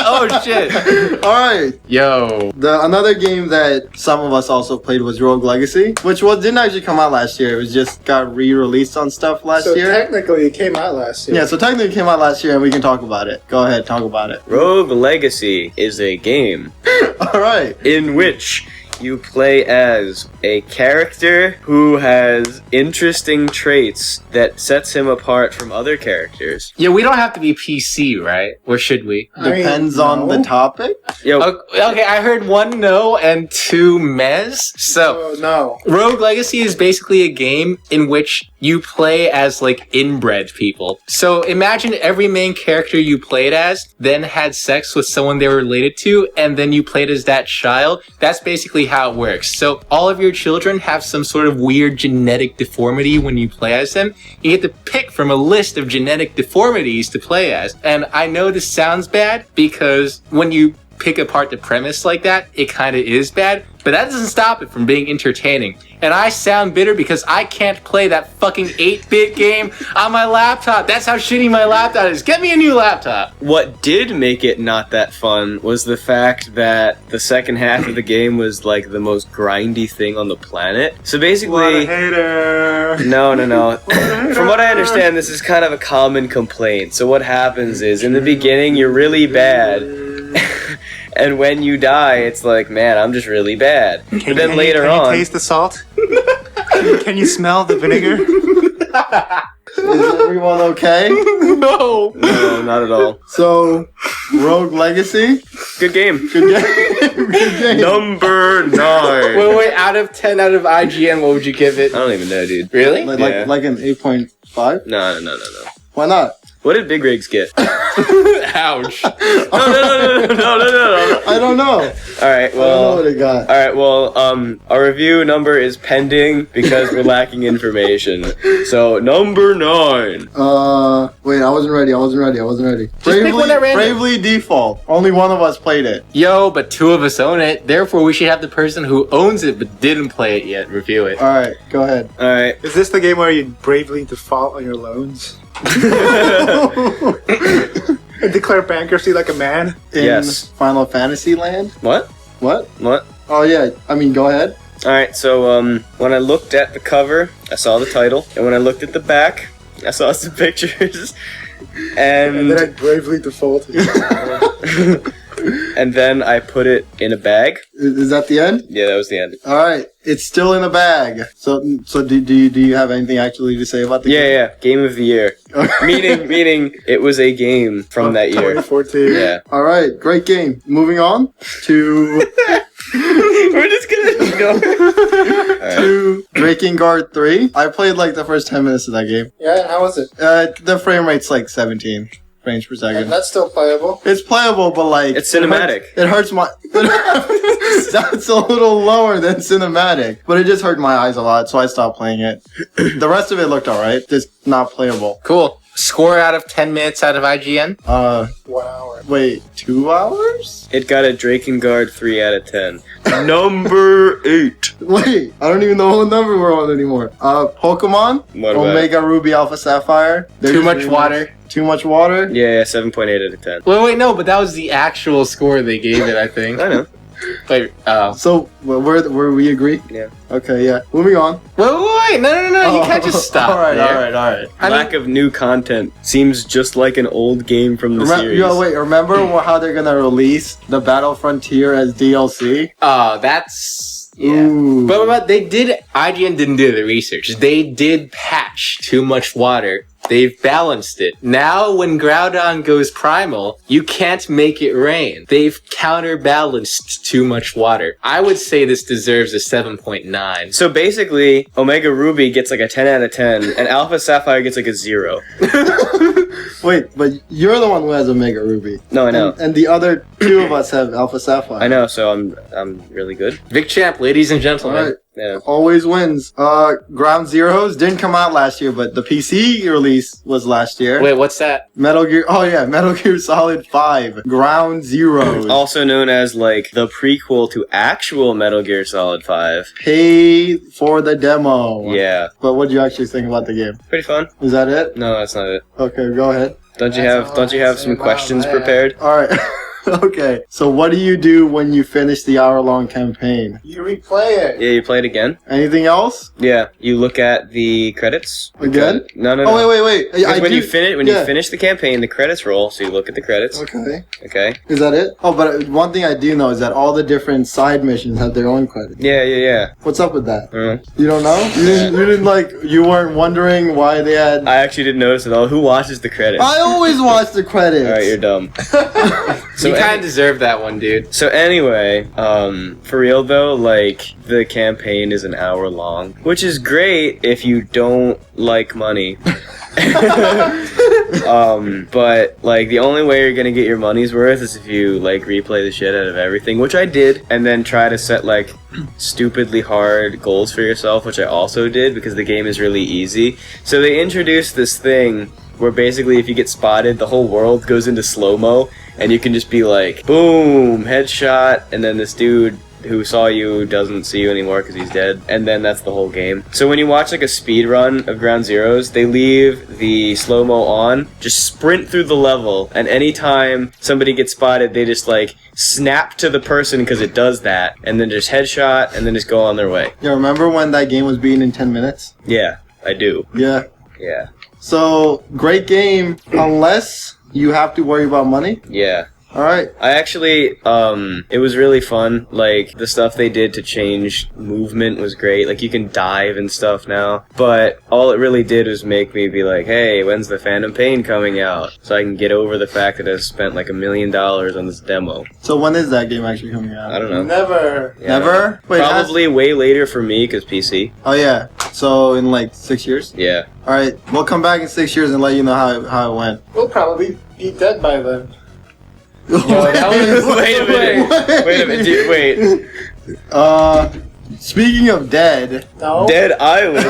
Oh, shit. Alright. Yo. Another game that some of us also played was Rogue Legacy, which didn't actually come out last year. It was just got re-released on stuff last So year. technically it came out last year. Yeah, so technically it came out last year and we can talk about it. Go ahead, talk about it. Rogue Legacy is a game Alright. in which you play as a character who has interesting traits that sets him apart from other characters. Yeah, we don't have to be PC, right? Or should we? I mean, Depends on the no. topic. Yo, Okay, I heard 1 no and 2 mez. So, Oh, no. Rogue Legacy is basically a game in which you play as like inbred people. So imagine every main character you played as then had sex with someone they were related to, and then you played as that child. That's basically how it works. So all of your children have some sort of weird genetic deformity when you play as them. You get to pick from a list of genetic deformities to play as. And I know this sounds bad because when you pick apart the premise like that, it kind of is bad, but that doesn't stop it from being entertaining. And I sound bitter because I can't play that fucking 8-bit game on my laptop. That's how shitty my laptop is. Get me a new laptop. what did make it not that fun was the fact that the second half of the game was like the most grindy thing on the planet. So basically, hater. no. From what I understand, this is kind of a common complaint. So what happens is, in the beginning, you're really bad. And when you die, it's like, man, I'm just really bad. But then later on, Can you taste the salt? Can you smell the vinegar? Is everyone okay? No. no, not at all. So, Rogue Legacy. Good game. Good game. Good game. Number 9. Wait, out of 10 out of IGN, what would you give it? I don't even know, dude. Really? Like, Yeah. like an 8.5? No. Why not? What did Big Rigs get? Ouch. No. I don't know. All right, I don't know well, what it got. all right, well, our review number is pending because we're lacking information. So number 9. Wait, I wasn't ready. pick one at random. Bravely Default. Only one of us played it. Yo, but 2 of us own it. Therefore, we should have the person who owns it but didn't play it yet review it. Alright, go ahead. All right. Is this the game where you bravely default on your loans? And declare bankruptcy like a man? In Yes. Final Fantasy Land? What? What? What? Oh yeah, I mean, go ahead. All right. So when I looked at the cover, I saw the title, and when I looked at the back, I saw some pictures, And then I bravely defaulted. and then I put it in a bag. Is that the end? Yeah, that was the end. Alright, it's still in a bag. So do you have anything actually to say about the game? Yeah. Game of the year. meaning it was a game from that year. 2014. Yeah. Alright, great game. Moving on to We're just gonna go. Alright. 2, Breaking Guard 3. I played like the first 10 minutes of that game. Yeah, and how was it? The frame rate's like 17 frames per second. And that's still playable. It's playable, but like It's cinematic. It hurts my. That's a little lower than cinematic, but it just hurt my eyes a lot, so I stopped playing it. The rest of it looked alright, just not playable. Cool. Score out of 10 minutes out of IGN? 1 hour. Wait, 2 hours? It got a Drakengard 3 out of 10. Number 8. Wait, I don't even know what number we're on anymore. Pokemon, What about Omega Ruby Alpha Sapphire. They're Too just much remakes. water. Too much water? Yeah, 7.8 out of 10. Wait, no, but that was the actual score they gave it, I think. I know. Wait, So, where we agree? Yeah. Okay, yeah. Moving on. wait, no, you can't just stop. Alright, there. alright. Lack of new content seems just like an old game from the series. Remember how they're gonna release the Battle Frontier as DLC? That's... Yeah. Ooh. But IGN didn't do the research. They did patch too much water. They've balanced it. Now, when Groudon goes primal, you can't make it rain. They've counterbalanced too much water. I would say this deserves a 7.9. So basically, Omega Ruby gets like a 10 out of 10, and Alpha Sapphire gets like a 0. Wait, but you're the one who has Omega Ruby. No, I know. And the other 2 of us have Alpha Sapphire. I know, so I'm really good. Vic Champ, ladies and gentlemen. Alright. Yeah. Always wins. Ground Zeroes didn't come out last year, but the PC release was last year. Wait, what's that? Metal Gear Solid 5. Ground Zeroes. Also known as like the prequel to actual Metal Gear Solid 5. Pay for the demo. Yeah. But what do you actually think about the game? Pretty fun. Is that it? No, that's not it. Okay, go ahead. Don't you have some questions prepared? Alright. Okay, so what do you do when you finish the hour-long campaign? You replay it. Yeah, you play it again? Anything else? Yeah. You look at the credits. Again? No. Oh, wait. Because when you finish the campaign, the credits roll, so you look at the credits. Okay. Okay. Is that it? Oh, but one thing I do know is that all the different side missions have their own credits. Yeah. What's up with that? Uh, You don't know? You weren't wondering why they had... I actually didn't notice at all. Who watches the credits? I always watch the credits. Alright, you're dumb. You kind of deserve that one, dude. So anyway, for real though, like, the campaign is an hour long, which is great if you don't like money. But like the only way you're gonna get your money's worth is if you like replay the shit out of everything, which I did, and then try to set like stupidly hard goals for yourself, which I also did because the game is really easy. So they introduced this thing where basically if you get spotted, the whole world goes into slow-mo, and you can just be like, boom, headshot, and then this dude who saw you doesn't see you anymore because he's dead, and then that's the whole game. So when you watch like a speed run of Ground Zeroes, they leave the slow-mo on, just sprint through the level, and anytime somebody gets spotted, they just like snap to the person because it does that, and then just headshot, and then just go on their way. Yeah, remember when that game was beaten in 10 minutes? Yeah, I do. Yeah. Yeah. So, great game, unless you have to worry about money. Yeah. Alright. I actually, it was really fun. Like, the stuff they did to change movement was great. Like, you can dive and stuff now. But all it really did was make me be like, hey, when's the Phantom Pain coming out? So I can get over the fact that I spent like $1 million on this demo. So when is that game actually coming out? I don't know. Never. Yeah, Never? Wait, probably way later for me, because PC. Oh yeah. So in like 6 years? Yeah. Alright, we'll come back in 6 years and let you know how it went. We'll probably be dead by then. that was- Wait a minute. Wait a minute. Wait. Speaking of dead, No. Dead Island.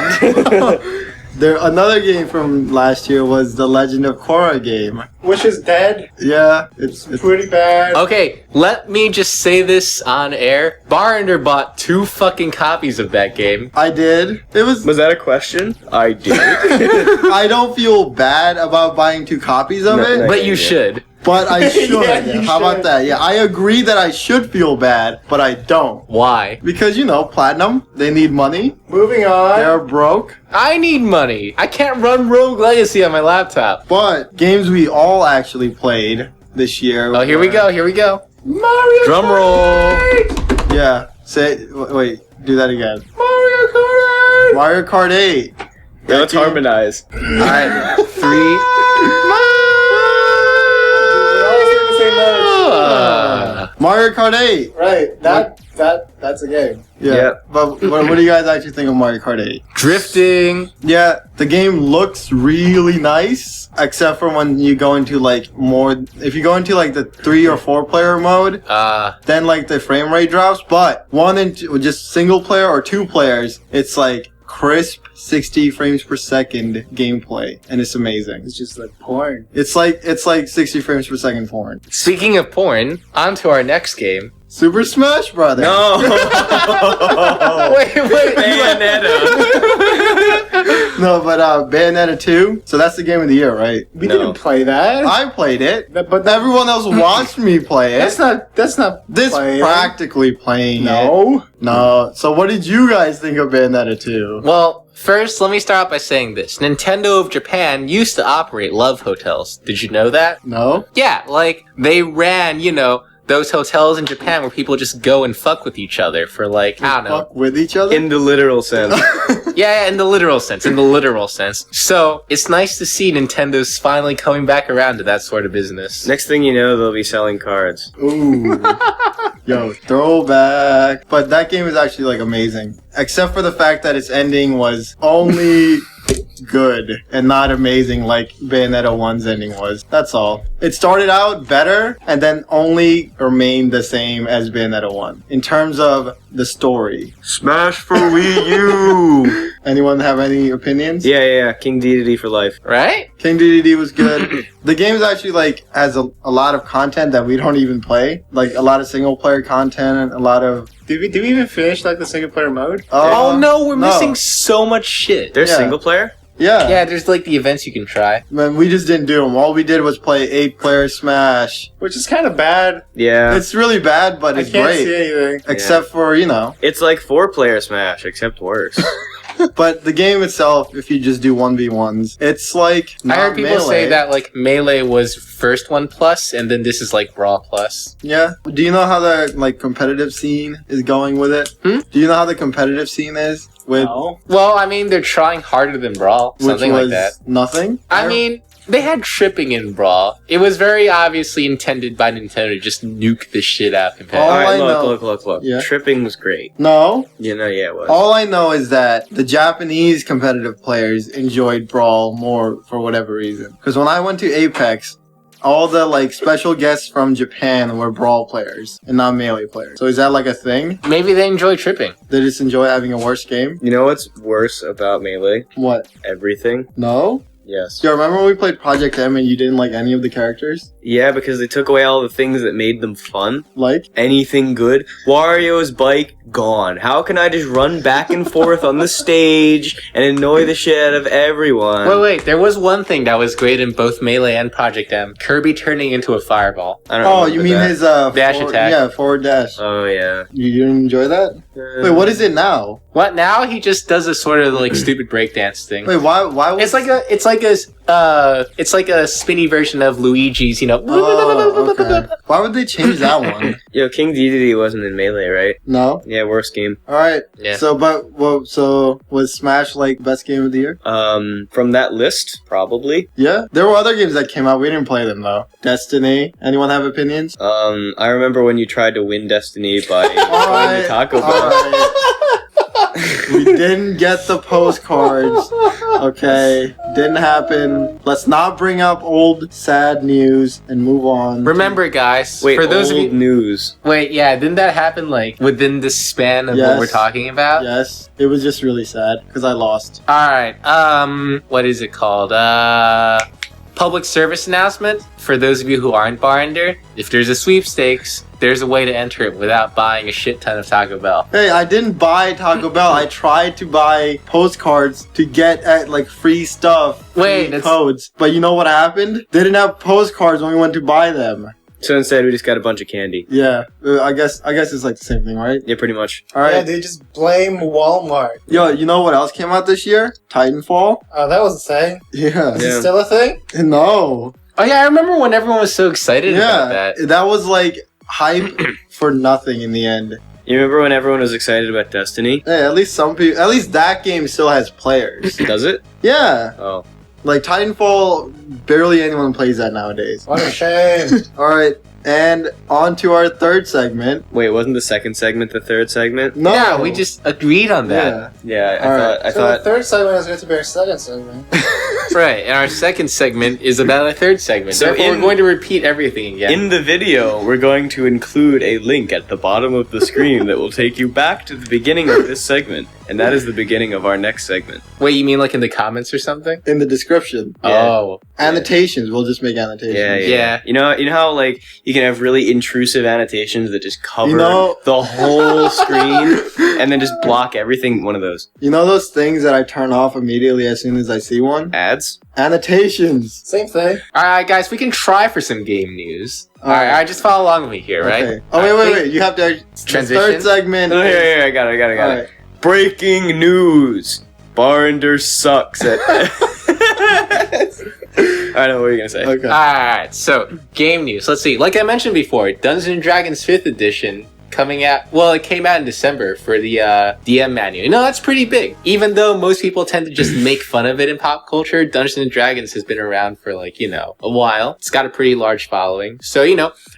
another game from last year was the Legend of Korra game. Which is dead. Yeah, it's Pretty bad. Okay, let me just say this on air. Barender bought 2 fucking copies of that game. I did. It was. Was that a question? I did. I don't feel bad about buying 2 copies of it, No. But you Yeah. should. but I should. Yeah, you How about should. that? Yeah, I agree that I should feel bad, but I don't. Why? Because, Platinum, they need money. Moving on. They're broke. I need money. I can't run Rogue Legacy on my laptop. But games we all actually played this year. Oh, here we go. Mario Drum Kart roll. 8! Yeah. Wait, do that again. Mario Kart 8! Mario Kart 8. Now let's harmonize. Alright, 3. We're all saying the same notes. Mario Kart 8. Right. That That's a game. Yeah. Yeah. But what do you guys actually think of Mario Kart 8? Drifting. Yeah, the game looks really nice, except for when you go into like more. If you go into like the 3 or 4 player mode, then like the frame rate drops. But 1 and 2, just single player or 2 players, it's like crisp 60 frames per second gameplay, and it's amazing. It's just like porn. It's like 60 frames per second porn. Speaking of porn, on to our next game. Super Smash Brothers. No. Wait, Bayonetta. No, but Bayonetta 2. So that's the game of the year, right? We No. didn't play that. I played it, But everyone else watched me play it. That's not. This playing. practically playing it. No. No. So what did you guys think of Bayonetta 2? Well, first, let me start by saying this. Nintendo of Japan used to operate love hotels. Did you know that? No? Yeah, like, they ran, those hotels in Japan where people just go and fuck with each other for like, I don't know. Fuck with each other? In the literal sense. Yeah, in the literal sense. So, it's nice to see Nintendo's finally coming back around to that sort of business. Next thing you know, they'll be selling cards. Ooh. Yo, throwback. But that game is actually like amazing. Except for the fact that its ending was only good and not amazing like Bayonetta 1's ending was. That's all. It started out better and then only remained the same as Bayonetta 1 in terms of the story. Smash for Wii U! Anyone have any opinions? Yeah. King Dedede for life. Right? King Dedede was good. The game is actually like has a lot of content that we don't even play. Like a lot of single player content and a lot of Did we even finish like the single player mode? Oh no, we're missing so much shit. There's Yeah. single player? Yeah. Yeah, there's like the events you can try. Man, we just didn't do them. All we did was play 8-player Smash. Which is kind of bad. Yeah. It's really bad, but it's I can't great. see anything. Except for, It's like 4-player Smash, except worse. But the game itself, if you just do 1v1s, it's like I heard people Melee. say that like Melee was first one plus, and then this is like Brawl plus. Yeah. Do you know how the like competitive scene is going with it? Hmm? Do you know how the competitive scene is with No. Well, I mean, they're trying harder than Brawl, which something was like that. nothing? I mean, they had tripping in Brawl. It was very obviously intended by Nintendo to just nuke the shit out of Oh, competitive. I Alright, know. look. Yeah. Tripping was great. No. Yeah, it was. All I know is that the Japanese competitive players enjoyed Brawl more for whatever reason. Because when I went to Apex, all the like special guests from Japan were Brawl players and not Melee players. So is that like a thing? Maybe they enjoy tripping. They just enjoy having a worse game? You know what's worse about Melee? What? Everything. No? Yes. Yo, remember when we played Project M and you didn't like any of the characters? Yeah, because they took away all the things that made them fun. Like? Anything good. Wario's bike, gone. How can I just run back and forth on the stage and annoy the shit out of everyone? Wait, there was one thing that was great in both Melee and Project M. Kirby turning into a fireball. I don't Oh, remember you mean that. his Dash forward, attack. Yeah, forward dash. Oh, yeah. You didn't enjoy that? Wait, what is it now? What now? He just does a sort of like stupid breakdance thing. Wait, why was It's like a spinny version of Luigi's, Oh, okay. Why would they change that one? Yo, King Dedede wasn't in Melee, right? No? Yeah, worst game. Alright. Yeah. So was Smash like best game of the year? From that list, probably. Yeah? There were other games that came out. We didn't play them though. Destiny. Anyone have opinions? I remember when you tried to win Destiny by going to Taco Bell. Alright. We didn't get the postcards. Okay. Didn't happen. Let's not bring up old sad news and move on. Remember, guys, Wait, for those of old you, news. didn't that happen like within the span of Yes. what we're talking about? Yes. It was just really sad because I lost. All right. What is it called? Public service announcement for those of you who aren't bartender. If there's a sweepstakes, there's a way to enter it without buying a shit ton of Taco Bell. Hey, I didn't buy Taco Bell. I tried to buy postcards to get at like free stuff, Wait, free that's- codes. But you know what happened? They didn't have postcards when we went to buy them. So instead, we just got a bunch of candy. Yeah, I guess it's like the same thing, right? Yeah, pretty much. All Yeah, right. they just blame Walmart. Yo, you know what else came out this year? Titanfall. Oh, that was a thing. Yeah. Is Yeah. it still a thing? No. Oh yeah, I remember when everyone was so excited about Yeah, that. that was like hype for nothing in the end. You remember when everyone was excited about Destiny? Hey, at least some people. At least that game still has players. Does it? Yeah. Oh. Like Titanfall, barely anyone plays that nowadays. What a shame. All right. And on to our third segment. Wait, wasn't the second segment the third segment? No, Yeah, we just agreed on that. Yeah, I So thought. the third segment is going to be our second segment. Right, and our second segment is about our third segment. So Therefore, we're going to repeat everything again. In the video, we're going to include a link at the bottom of the screen that will take you back to the beginning of this segment, and that is the beginning of our next segment. Wait, you mean like in the comments or something? in the description. Yeah. Oh. Annotations. We'll just make annotations. Yeah. You know how like you can have really intrusive annotations that just cover You know- the whole screen and then just block everything. One of those You know those things that I turn off immediately as soon as I see one? ads. Annotations. Same thing. Alright, guys, we can try for some game news. Alright, just follow along with me here, right? Okay. Oh, wait. You have to... Transition? The third segment. Oh, here, I got it. Alright. Breaking news: Barnder sucks at. I know what you're gonna say. Okay. Alright, so, game news. Let's see. Like I mentioned before, Dungeons & Dragons 5th edition coming out... Well, it came out in December for the DM manual. No, that's pretty big. Even though most people tend to just make fun of it in pop culture, Dungeons & Dragons has been around for, like, a while. It's got a pretty large following. So,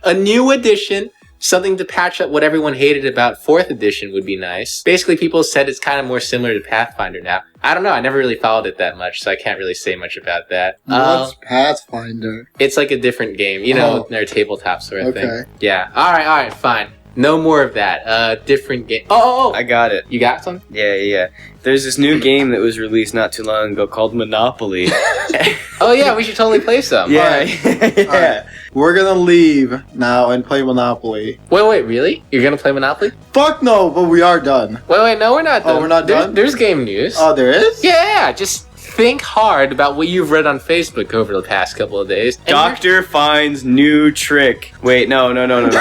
a new edition... Something to patch up what everyone hated about 4th edition would be nice. Basically, people said it's kind of more similar to Pathfinder now. I don't know, I never really followed it that much, so I can't really say much about that. What's Pathfinder? It's like a different game, their tabletop sort of Okay. thing. Yeah, alright, fine. No more of that. Different game. Oh! I got it. You got some? Yeah. There's this new game that was released not too long ago called Monopoly. Oh yeah, we should totally play some. Yeah. Alright. We're gonna leave now and play Monopoly. Wait, really? You're gonna play Monopoly? Fuck no, but we are done. Wait, no, we're not done. Oh, we're not done? There's game news. Oh, there is? Yeah, just think hard about what you've read on Facebook over the past couple of days. And Doctor finds new trick. Wait, no. Hold on. I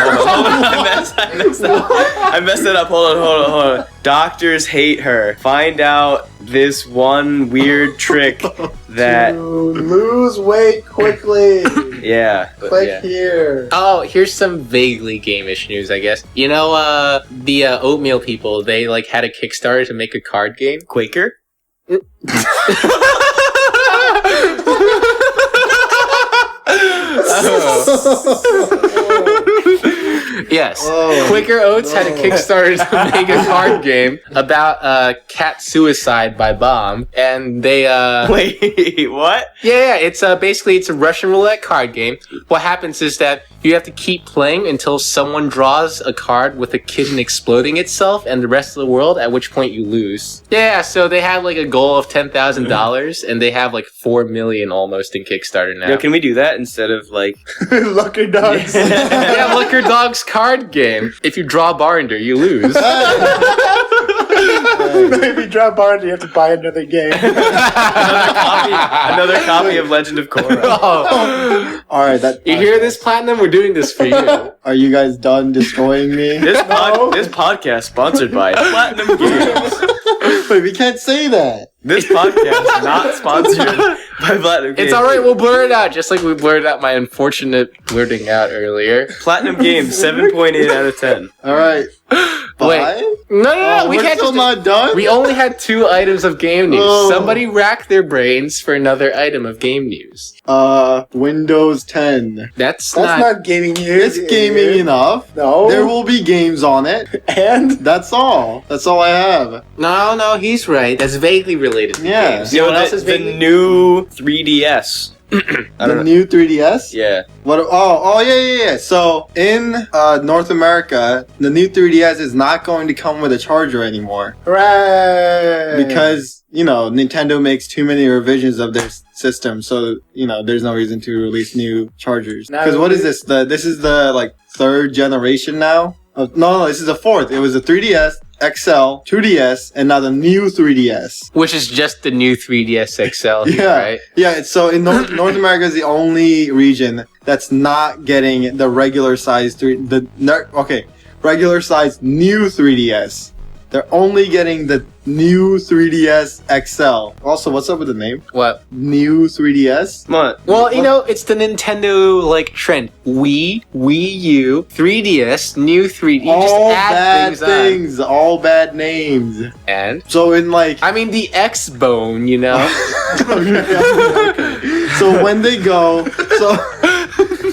messed it up. Hold on. Doctors hate her. Find out this one weird trick that. To lose weight quickly. Yeah. Click yeah. here. Oh, here's some vaguely game-ish news, I guess. The oatmeal people, they had a Kickstarter to make a card game. Quaker? Yes. Oh, Quaker Oats had a Kickstarter to make a card game about cat suicide by bomb, and they Wait, what? Yeah, it's basically it's a Russian roulette card game. What happens is that you have to keep playing until someone draws a card with a kitten exploding itself and the rest of the world, at which point you lose. Yeah, so they had a goal of $10,000 and they have 4 million almost in Kickstarter now. Yo, can we do that instead of Luckerdogs. Yeah, Luckerdogs card game. If you draw Barnder, you lose. Maybe drop bar and you have to buy another game. another copy of Legend of Korra? Oh. Alright, You hear this, Platinum? We're doing this for you. Are you guys done destroying me? This podcast sponsored by Platinum Games. Wait, we can't say that. This podcast not sponsored by Platinum Games. It's alright, we'll blur it out, just like we blurred out my unfortunate blurting out earlier. Platinum Games, 7.8 out of 10. Alright. Wait. No, we we're can't still just... not done? We only had 2 items of game news. Oh. Somebody racked their brains for another item of game news. Windows 10. That's not gaming news. It's gaming enough. No. There will be games on it. And That's all. That's all I have. No, he's right. That's vaguely related to Yeah. games. You know what else is the vaguely? new 3DS. I The don't know. new 3DS? Yeah. What? Oh, yeah. So in North America, the new 3DS is not going to come with a charger anymore hooray! because Nintendo makes too many revisions of their system. So there's no reason to release new chargers. Now Because what is this? This is the 3rd generation now. No, this is the 4th. It was the 3DS. XL, 2DS, and now the new 3DS. Which is just the new 3DS XL, Yeah, right? yeah. So in North America is the only region that's not getting the regular size regular size new 3DS. They're only getting the new 3DS XL. Also, what's up with the name? What? New 3DS? Come on. Well, it's the Nintendo trend. Wii U, 3DS, new 3D. You just All add bad things, things, all bad names. on. And So in I mean the X Bone, Okay. So when they go,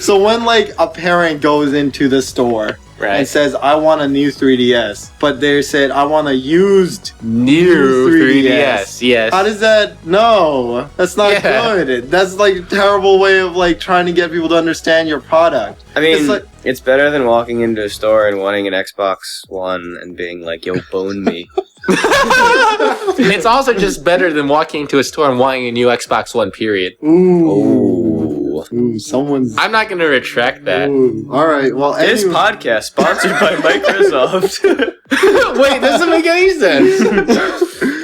So when like a parent goes into the store and says, I want a new 3DS, but they said, I want a used New 3DS. Yes. How does that? No, that's not good. That's like a terrible way of like trying to get people to understand your product. I mean, like, it's better than walking into a store and wanting an Xbox One and being like, yo, bone me. It's also just better than walking into a store and wanting a new Xbox One, period. Ooh, someone's... I'm not going to retract that. Ooh. All right, well, This podcast sponsored by Microsoft. Wait, doesn't make any sense.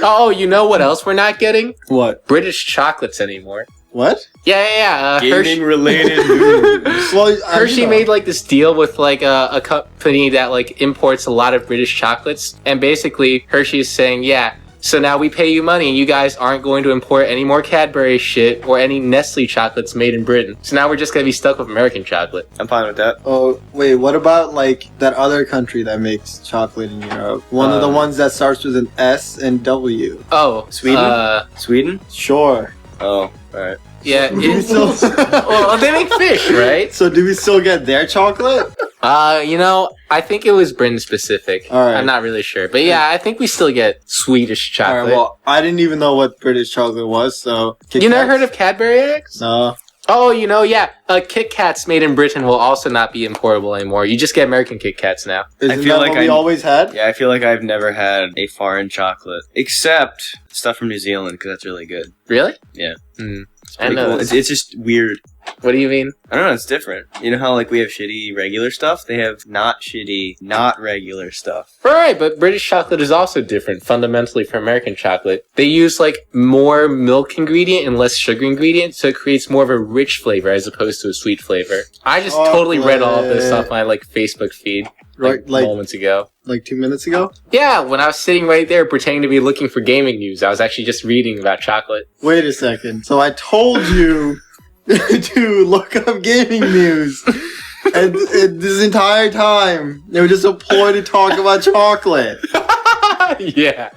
Oh, you know what else we're not getting? What? British chocolates anymore. What? Yeah. Gaming-related news. Well, Hershey made like this deal with like a company that like imports a lot of British chocolates, and basically Hershey is saying, yeah, so now we pay you money and you guys aren't going to import any more Cadbury shit or any Nestle chocolates made in Britain. So now we're just going to be stuck with American chocolate. I'm fine with that. Oh, wait, what about like that other country that makes chocolate in Europe? One of the ones that starts with an S and W. Oh, Sweden? Sweden? Sure. Oh, alright. Yeah, So well, they make fish, right? So do we still get their chocolate? I think it was Britain specific. All right. I'm not really sure. But yeah, I think we still get Swedish chocolate. All right, well, I didn't even know what British chocolate was, so... You never heard of Cadbury eggs? No. Oh, Kit Kats made in Britain will also not be importable anymore. You just get American Kit Kats now. Isn't that what we always had? Yeah, I feel like I've never had a foreign chocolate. Except stuff from New Zealand, because that's really good. Really? Yeah. I know. Cool. It's just weird. What do you mean? I don't know, it's different. You know how like we have shitty regular stuff? They have not shitty, not regular stuff. Right, but British chocolate is also different fundamentally from American chocolate. They use like more milk ingredient and less sugar ingredient, so it creates more of a rich flavor as opposed to a sweet flavor. I just totally read all of this off my like Facebook feed like moments ago. Like 2 minutes ago? Yeah, when I was sitting right there pretending to be looking for gaming news, I was actually just reading about chocolate. Wait a second. So I told you to look up gaming news. And this entire time, they were just a ploy to talk about chocolate. Yeah,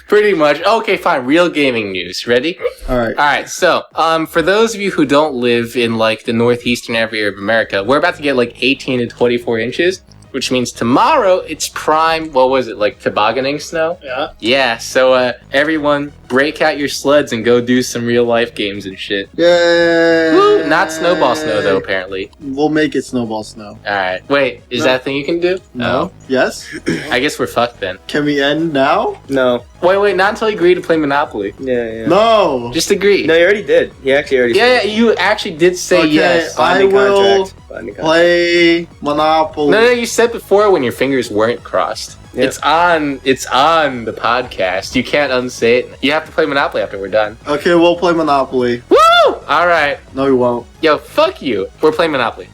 pretty much. Okay, fine. Real gaming news. Ready? All right. All right. So, for those of you who don't live in like the northeastern area of America, we're about to get like 18 to 24 inches. Which means tomorrow it's prime, what was it, like tobogganing snow? Yeah. Yeah, so everyone break out your sleds and go do some real life games and shit. Yay! Woo! Not snowball snow though, apparently. We'll make it snowball snow. Alright, wait, is that a thing you can do? No. Yes? I guess we're fucked then. Can we end now? No. Wait, not until you agree to play Monopoly. Yeah. No! Just agree. No, you already did. He actually already Yeah, you actually did say Okay, yes. I Binding will contract. Binding contract. play Monopoly. No, you said before when your fingers weren't crossed. Yeah. It's on the podcast. You can't unsay it. You have to play Monopoly after we're done. Okay, we'll play Monopoly. Woo! Alright. No, we won't. Yo, fuck you. We're playing Monopoly.